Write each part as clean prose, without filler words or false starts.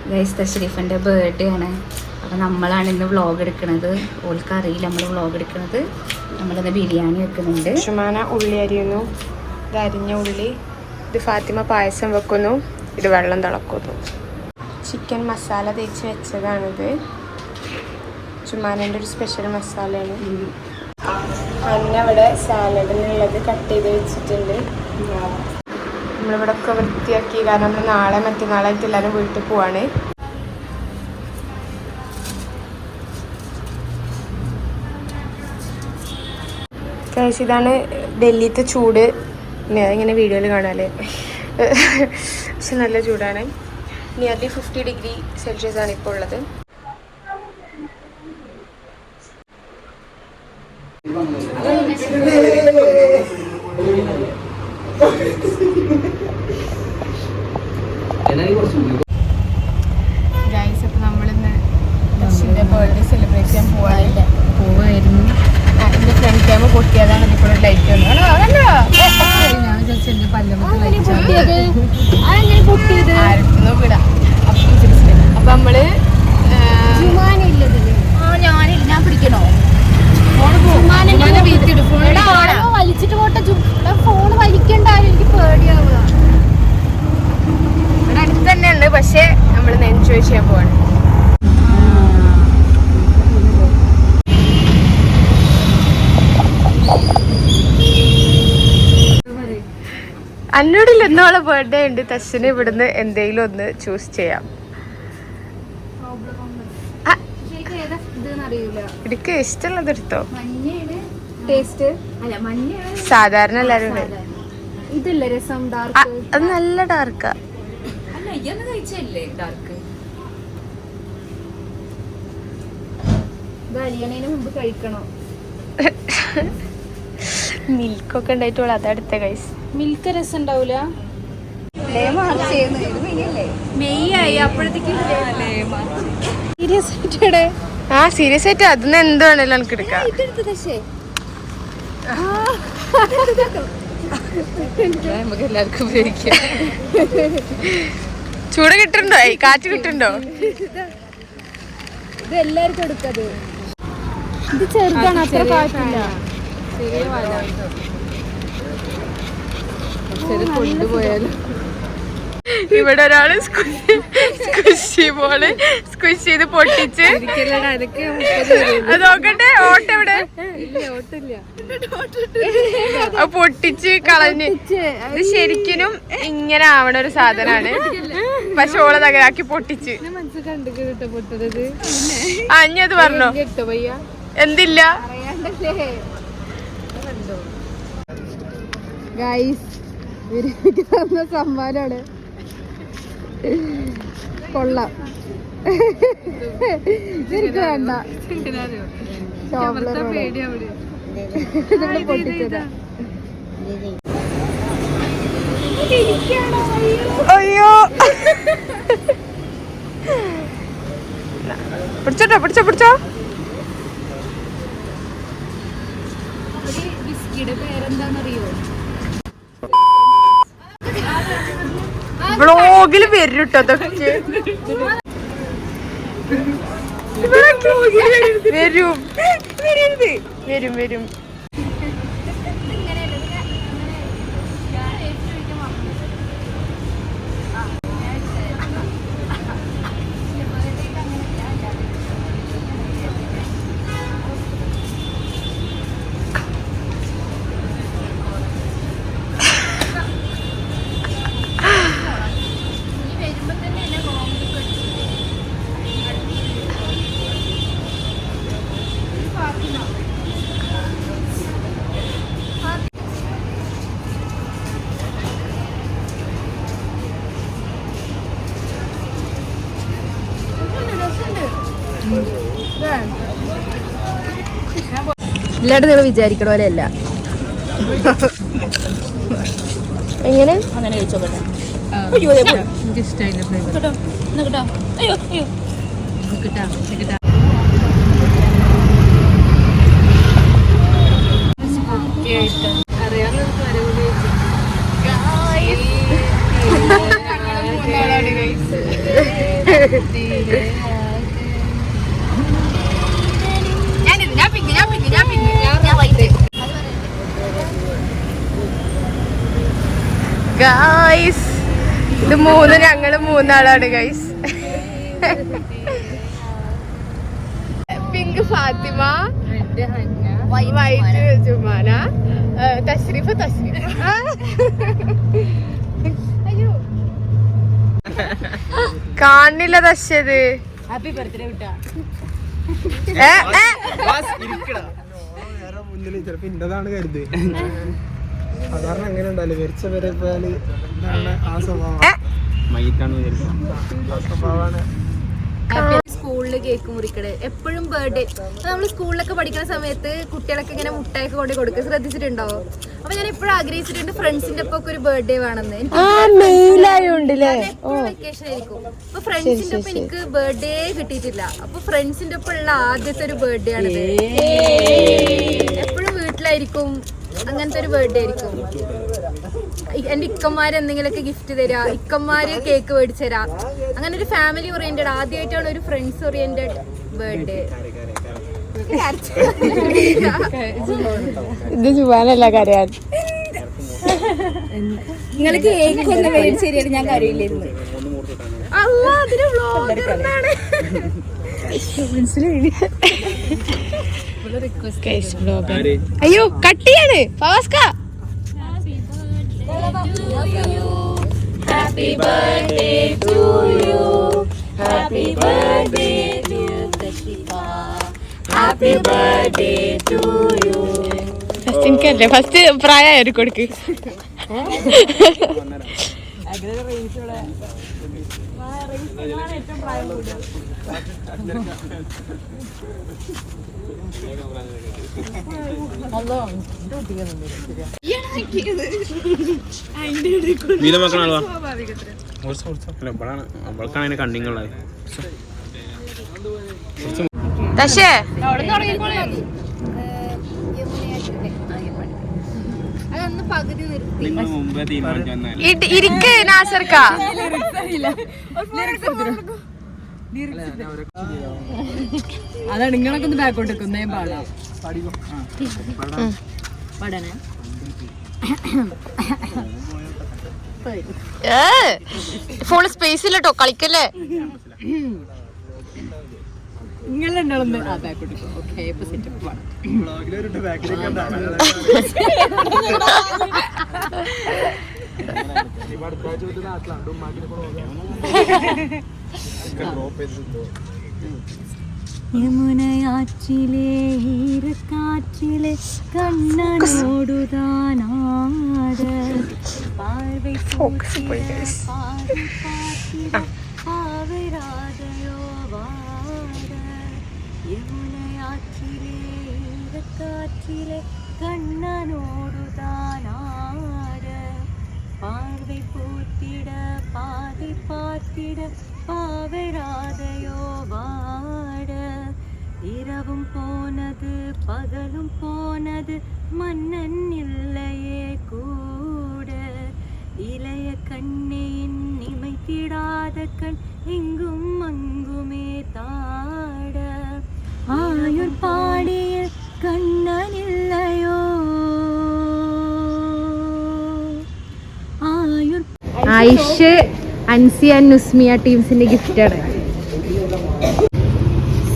Guys തഷ്രീഫിൻ്റെ birthday ആണ്. അപ്പോൾ നമ്മളാണ് ഇന്ന് വ്ളോഗ് എടുക്കുന്നത്. ഓൾക്ക് അറിയില്ല നമ്മൾ വ്ളോഗ് എടുക്കുന്നത്. നമ്മളിന്ന് ബിരിയാണി വെക്കുന്നുണ്ട്. ഷുമാന ഉള്ളി അരിയുന്നു. ഇത് അരിഞ്ഞ ഉള്ളി. ഇത് ഫാത്തിമ പായസം വെക്കുന്നു. ഇത് വെള്ളം തിളക്കുന്നു. ചിക്കൻ മസാല തേച്ച് വെച്ചതാണിത്. ഷുമാനൻ്റെ ഒരു സ്പെഷ്യൽ മസാലയാണ്. അന്ന ഇവിടെ സാലഡിനുള്ളത് കട്ട് ചെയ്ത് വെച്ചിട്ടുണ്ട്. നമ്മളിവിടെ ഒക്കെ വൃത്തിയാക്കി. കാരണം നമ്മൾ നാളെ മറ്റന്നാളായിട്ട് എല്ലാവരും വീട്ടിൽ പോവാണ്. കഴിച്ച് ഇതാണ് ഡൽഹിത്തെ ചൂട്. ഇങ്ങനെ വീഡിയോയിൽ കാണാല്ലേ, പക്ഷെ നല്ല ചൂടാണ്. നിയർലി 50 ഡിഗ്രി സെൽഷ്യസ് ആണ് ഇപ്പോൾ ഉള്ളത്. ഗൈസ്, അപ്പോൾ നമ്മളിന്ന് ബർത്ത്ഡേ സെലിബ്രേറ്റ് ചെയ്യാൻ പോവായിരുന്നു. എൻ്റെ ഫ്രണ്ട് ക്യാമ പൊട്ടിയതാണ്. ഇപ്പോൾ ലൈറ്റ് വന്നു. വിടാം. അപ്പൊ നമ്മള് ഞാൻ പിടിക്കണോ? വലിച്ചിട്ട് പോട്ടെ. ഫോണ് വലിക്കണ്ടാവും, എനിക്ക് പേടിയാവുക. ഇവിടെ അടുത്ത് തന്നെ ഉണ്ട്, പക്ഷെ നമ്മളിന്ന് എൻജോയ് ചെയ്യാൻ പോവാണ്. അന്നോടില്ല, എന്നോളെ ബർത്ത്ഡേ ഉണ്ട്. തശ്ശന് ഇവിടുന്ന് എന്തെങ്കിലും ഒന്ന് ചൂസ് ചെയ്യാം. ഇടിക്ക് ഇഷ്ടമുള്ളത് എടുത്തോ. സാധാരണ എല്ലാരും അത് നല്ല ഡാർക്കാ. മുമ്പ് കഴിക്കണോ? മിൽക്കൊക്കെ ഉണ്ടായിട്ടുള്ള അതെടുത്ത കൈസ്. മിൽക്ക് രസം ഉണ്ടാവൂല. സീരിയസ് ആയിട്ട് അതിന് എന്ത് വേണേലും എനിക്ക് എടുക്കാം. നമുക്ക് എല്ലാവർക്കും ഉപയോഗിക്കാം. ചൂട് കിട്ടുന്നുണ്ടോ? കാറ്റ് കിട്ടുന്നുണ്ടോ? ഇത് എല്ലാവർക്കും എടുക്കത്. ഇത് ചെറുതാണ്, അത്ര കാറ്റില്ല. കൊണ്ടുപോയാലും ഇവിടെ ഒരാള് സ്ക്വിഷ് പോലെ സ്ക്വിഷ് ചെയ്ത് പൊട്ടിച്ച് അത് നോക്കട്ടെ. ഓട്ടം ഇവിടെ പൊട്ടിച്ച് കളഞ്ഞ്. ഇത് ശരിക്കും ഇങ്ങനെ ആവണ ഒരു സാധനാണ്, പക്ഷെ ഓളെ തകരാക്കി പൊട്ടിച്ച്. ഇനി അത് പറഞ്ഞോ? എന്തില്ല സമ്മാനാണ്. കൊള്ളാം. എനിക്ക് വേണ്ട. അയ്യോ, പിടിച്ചോട്ടോ, പിടിച്ചോ പിടിച്ചോ. ബിസ്കിയുടെ പേരെന്താണെന്നറിയോ? വ്ളോഗിൽ വരും കേട്ടോ അതൊക്കെ. വരും വരും. ഇല്ലാണ്ട് നിങ്ങൾ വിചാരിക്കണ പോലെ അല്ല. എങ്ങനെ അങ്ങനെ കഴിച്ചോട്ടെ. ഗൈസ് ഇത് ഞങ്ങള് മൂന്നാളാണ് guys. Pink Fathima, white Jumana, Thashreef. അയ്യോ കാണില്ല തശ്ശത്. ഹാപ്പി ബർത്ത്ഡേ വിട്ടാ. ചിലപ്പോ ഇന്നതാണ് കരുത്. സാധാരണ അങ്ങനെ ഉണ്ടല്ലോ വരച്ച വരെ പോയാല് ആ സ്വഭാവമാണ്. സ്കൂളില് കേക്ക് മുറിക്കട് എപ്പോഴും ബർത്ത്ഡേ. നമ്മൾ സ്കൂളിലൊക്കെ പഠിക്കുന്ന സമയത്ത് കുട്ടികളൊക്കെ ഇങ്ങനെ മുട്ടായൊക്കെ കൊണ്ട് കൊടുക്കുക, ശ്രദ്ധിച്ചിട്ടുണ്ടോ? അപ്പൊ ഞാൻ എപ്പോഴും ആഗ്രഹിച്ചിട്ടുണ്ട് ഫ്രണ്ട്സിന്റെ ഒപ്പം ഒക്കെ ഒരു ബർത്ത്ഡേ വേണമെന്ന്. വെക്കേഷൻ ആയിരിക്കും. അപ്പൊ ഫ്രണ്ട്സിന്റെ ഒപ്പം എനിക്ക് ബർത്ത്ഡേ കിട്ടിയിട്ടില്ല. അപ്പൊ ഫ്രണ്ട്സിന്റെ ഒപ്പം ഉള്ള ആദ്യത്തെ ഒരു ബർത്ത്ഡേ ആണിത്. എപ്പോഴും വീട്ടിലായിരിക്കും, അങ്ങനത്തെ ഒരു ബർത്ത്ഡേ ആയിരിക്കും. എന്റെ ഇക്കന്മാര് എന്തെങ്കിലുമൊക്കെ ഗിഫ്റ്റ് തരാ, ഇക്കന്മാര് കേക്ക് മേടിച്ചു തരാ. അങ്ങനെ ഒരു ഫാമിലി ഓറിയന്റഡ്. ആദ്യമായിട്ടാണ് ഒരു ഫ്രണ്ട്സ് ഓറിയന്റഡ് ബർത്ത്ഡേ. ഇത് ജുവാനല്ല കരയാൻ. നിങ്ങൾ കേക്ക് ഒന്ന് മേടിച്ചു തരാണ്, ഞാൻ കരയില്ലായിരുന്നു. അതിന് വ്ലോഗർ എന്താണ് മനസ്സിലായി. അയ്യോ കട്ടിയാണ് ഫാസ്ക. Happy birthday to you. Happy birthday to Kashika. Happy birthday to you. First എനിക്കല്ലേ ഫസ്റ്റ് പ്രായം കൊടുക്ക്. പക്ഷേ അതൊന്ന് പകുതി നിർത്തി. ഇരിക്ക് നാസർക്ക. അതാണ് നിങ്ങളൊക്കെ ഒന്ന് ബാക്കോട്ട് വെക്കുന്നേ പാടാ. പഠന ഫുൾ സ്പേസ് ഇല്ലട്ടോ, കളിക്കല്ലേ. നിങ്ങളുണ്ടാവുന്ന ആ ബാക്കോട്ട്. ഓക്കെ ഇപ്പൊ സെറ്റപ്പ് ആണ്. യമുനയാറ്റിലെ ഈരക്കാറ്റിലെ കണ്ണനോടുതാനാട് പാർവൈ പാവരാതയോ വാട. യമുനയാറ്റിലെ ഈരക്കാറ്റിലെ കണ്ണനോടുതാനാട് പാർവൈ പൂത്തിട പാതി പാത്തിട പാവരാതയോ വാട. இரவும் போனது பகலும் போனது மன்னன் இல்லையே கூட. இளைய கண்ணின் இமைத்திடாத கண் எங்கும் அங்குமே தாட. ஆயுர் பாடிய கண்ணன் இல்லையோ ஆயுர். ആയിഷ്, അൻസിയ, നുസ്മിയ ടീംസിന്റെ ഗിഫ്റ്റാണ്.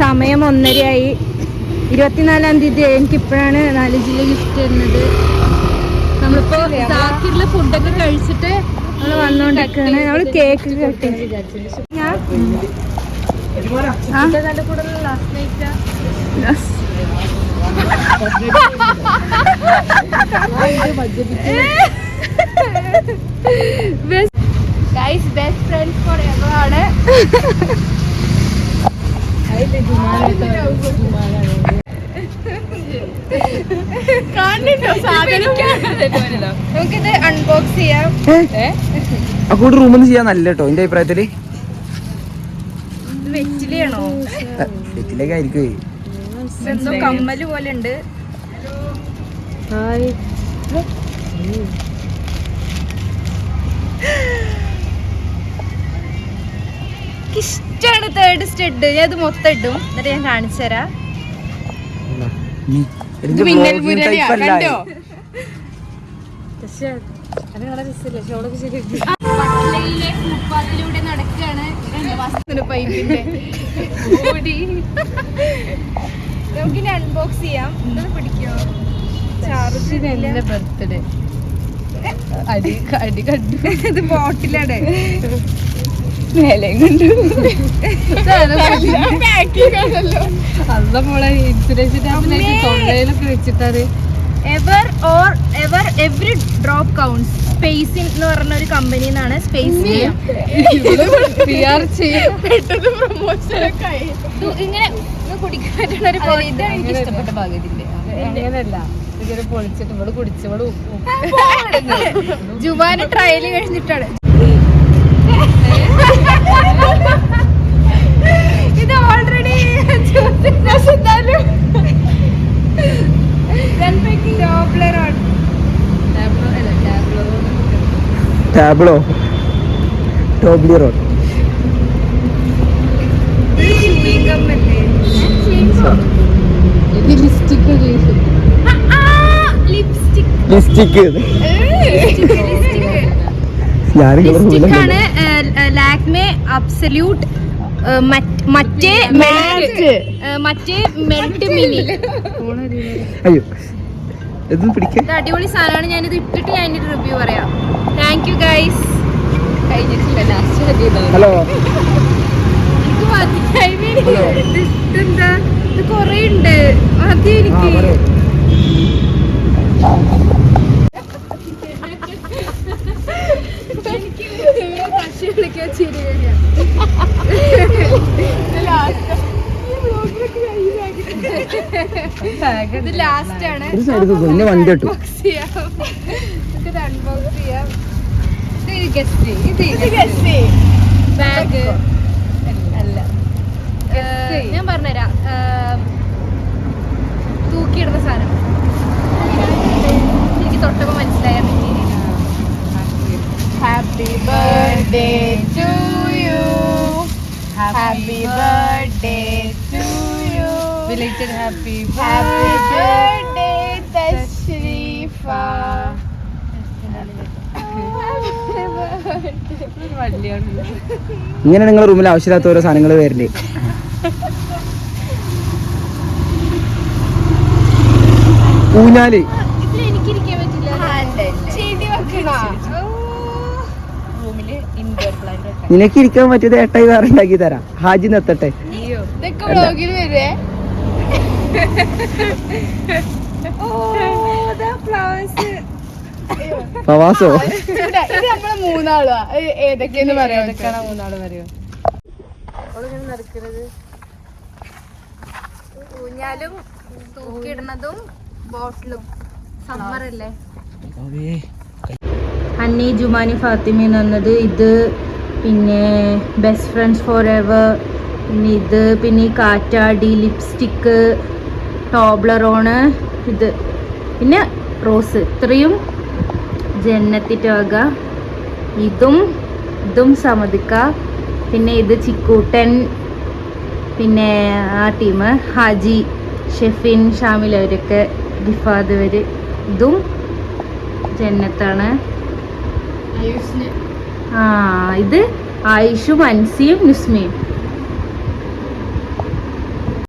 സമയം 1:30 24-ാം തീയതി. എനിക്കിപ്പോഴാണ് 4 ജില്ല ഗിഫ്റ്റ് തരുന്നത്. നമ്മളിപ്പോ സാക്കിറില് ഫുഡൊക്കെ കഴിച്ചിട്ട് നമ്മൾ വന്നോണ്ടിരിക്കുകയാണ്. നമ്മള് കേക്ക് കട്ടി. Guys best friends for ever ആണ്. നമുക്കിത് അൺബോക്സ് ചെയ്യാം. അക്കൂടെ റൂമൊന്നും ചെയ്യാൻ നല്ല കേട്ടോ എന്റെ അഭിപ്രായത്തില്. വെറ്റിലാണോ? വെറ്റിലേക്ക് ആയിരിക്കും. എന്തോ കമ്മല് പോലെ ഉണ്ട്. കിഷ് ഇതാണ് തേർഡ് സ്റ്റെഡ്. ഞാൻ ഇത് മൊത്തം ഇടും, എന്നിട്ട് ഞാൻ കാണിച്ചു തരാം. ഇത് മിന്നൽ മുരളിയാ, കണ്ടോ? പട്ലയിലെ ഫുട്പാത്തിലൂടെ നടക്കുകയാണ് പൈപ്പിന്റെ. നമുക്കിനി അൺബോക്സ് ചെയ്യാം. ഇതൊന്ന് പിടിക്കോ? ചാർജിന്റെ ബർത്ത്ഡേ അടി അടി കണ്ടു. ഇത് ബോട്ടിലാണ്. അല്ല മോളെ ഇൻസുലേഷൻ തൊള്ളയിലൊക്കെ വെച്ചിട്ടാണ്. Every drop counts. സ്പേസിൻ എന്ന് പറഞ്ഞ ഒരു കമ്പനിയിൽ നിന്നാണ്. സ്പേസ് ഇങ്ങനെ കുടിക്കാൻ പറ്റുന്ന ഒരു ഇതാണ് എനിക്ക് ഇഷ്ടപ്പെട്ട ഭാഗത്തിന്റെ. അങ്ങനെയല്ല, ഇങ്ങനെ പൊളിച്ചിട്ട് ഇവള് കുടിച്ചവള് ജുവാന് ട്രയല് കഴിഞ്ഞിട്ടാണ് ഇത് ഓൾറെഡി. ടാബ്ലോ ടോബ്ലി റോഡ്. ലിപ്സ്റ്റിക് ലിപ്സ്റ്റിക്കാണ്. ലാക്മേ അബ്സല്യൂട്ട് മറ്റേ മെൽറ്റ് മിനി. അയ്യോ ഇതൊന്നും പിടിക്കാൻ. ഇത് അടിപൊളി സാധനമാണ്. ഞാനിത് ഇട്ടിട്ട് ഞാൻ ഇതിന്റെ റിവ്യൂ പറയാം. Thank you guys. കഴിഞ്ഞിട്ടില്ല, ലാസ്റ്റ് ഹലോ ഇതെന്താ? ഇത് കൊറേ ഉണ്ട്. ആദ്യം എനിക്ക് ഇത് ലാസ്റ്റ് ആണ്. പിന്നെ വണ്ടി കിട്ടും. അൺബോക്സ് ചെയ്യാം. ഇത് ഗസ്റ്റ്. ബാഗ് അല്ല, ഞാൻ പറഞ്ഞുതരാം. തൂക്കിയിടുന്ന സാധനം. എനിക്ക് തൊട്ടപ്പോ മനസ്സിലായ material. Happy birthday to you. Happy birthday to you. Belated happy birthday Thashreefa. ഇങ്ങനെ നിങ്ങൾ റൂമിൽ ആവശ്യമില്ലാത്ത ഓരോ സാധനങ്ങൾ വരില്ലേ? ഊഞ്ഞാല് എനിക്കിരിക്കാൻ പറ്റില്ല. റൂമില് ഇൻഡോർ പ്ലാന്റ്. നിനക്ക് ഇരിക്കാൻ പറ്റിയത് ഏട്ടായി വേറെ ഉണ്ടാക്കി തരാം. ഹാജി നിർത്തട്ടെ. ഇതൊക്കെ വ്ലോഗിൽ വരുവേ. പ്രവാസോ? ഇത് നമ്മള് മൂന്നാളാ. ഏതൊക്കെയെന്ന് പറയാം. മൂന്നാള് പറയോ? നടക്കുന്നത് ഊഞ്ഞാലും തൂക്കിയിടുന്നതും ബോട്ടിലും. സമ്മറല്ലേ? ഹന്നി ജുമാനി ഫാത്തിമ എന്നത് ഇത്. പിന്നെ ബെസ്റ്റ് ഫ്രണ്ട്സ് ഫോർ എവർ. പിന്നെ ഇത്. പിന്നെ ഈ കാറ്റാടി ലിപ്സ്റ്റിക്ക്, ടോബ്ലറോണ് ഇത്. പിന്നെ റോസ്. ഇത്രയും ജന്നത്തിൻ്റെ വക. ഇതും സമദിക്ക. പിന്നെ ഇത് ചിക്കൂട്ടൻ. പിന്നെ ആ ടീം ഹാജി, ഷെഫിൻ, ഷാമിൽ അവരൊക്കെ, ജിഫാദ് വര്. ഇതും ജന്നത്താണ്. ഇത് ആയിഷും അൻസിയും നുസ്മയും.